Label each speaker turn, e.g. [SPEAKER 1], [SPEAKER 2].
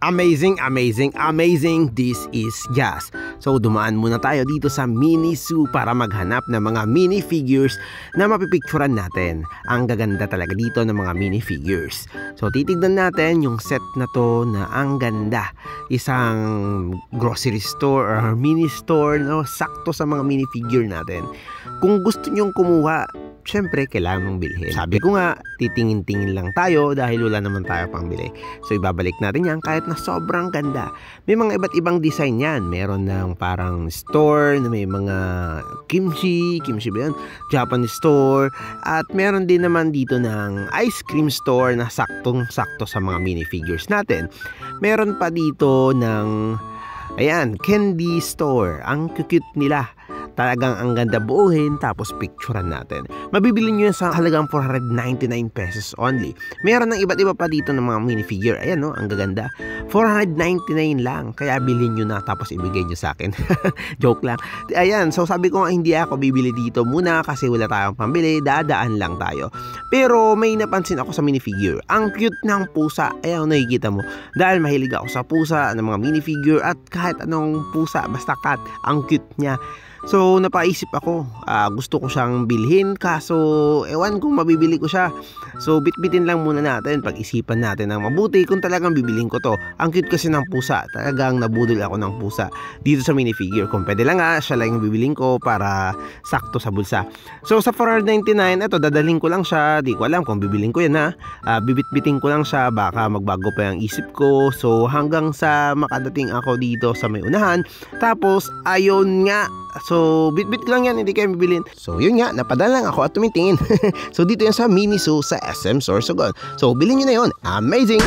[SPEAKER 1] Amazing, amazing, amazing. This is Jazz. So dumaan muna tayo dito sa Miniso para maghanap ng mga minifigures na mapipicturan natin. Ang gaganda talaga dito ng mga minifigures. So titignan natin yung set na to na ang ganda. Isang grocery store or mini store, no? Sakto sa mga minifigure natin. Kung gusto nyong kumuha, syempre, kailangan mong bilhin. Sabi ko nga, titingin-tingin lang tayo dahil wala naman tayo pang bili. So, ibabalik natin yan kahit na sobrang ganda. May mga iba't ibang design yan. Meron ng parang store na may mga kimchi ba yan? Japanese store. At meron din naman dito ng ice cream store na saktong-sakto sa mga minifigures natin. Meron pa dito ng, ayan, candy store. Ang cute nila. Talagang ang ganda buuhin, tapos picturean natin. Mabibili nyo yan sa halagang 499 pesos only. Meron ng iba't iba pa dito ng mga minifigure. Ayan, no, ang gaganda. 499 lang. Kaya bilhin nyo na tapos ibigay nyo sa akin. Joke lang. Ayan, so sabi ko nga hindi ako bibili dito muna kasi wala tayong pambili. Dadaan lang tayo. Pero may napansin ako sa minifigure. Ang cute ng pusa. Ayan, nakikita mo. Dahil mahilig ako sa pusa, ng mga minifigure at kahit anong pusa, basta cat, ang cute niya. So, napaisip ako, gusto ko siyang bilhin, kaso ewan kung mabibili ko siya. So, bitbitin lang muna natin, pag-isipan natin ng mabuti kung talagang bibilhin ko to. Ang cute kasi ng pusa, talagang nabudol ako ng pusa dito sa minifigure. Kung pwede lang siya lang yung bibilhin ko para sakto sa bulsa. So, sa 499, ito, dadalhin ko lang siya, di ko alam kung bibilhin ko yan bibitbitin ko lang siya, baka magbago pa yung isip ko. So, hanggang sa makadating ako dito sa may unahan, tapos, ayun nga. So, bit-bit lang yan, hindi kayo bibilin. So, yun nga, napadala lang ako at tumitingin. So, dito yan sa Miniso sa SM Sorsogon. So, bilhin nyo na yun. Amazing!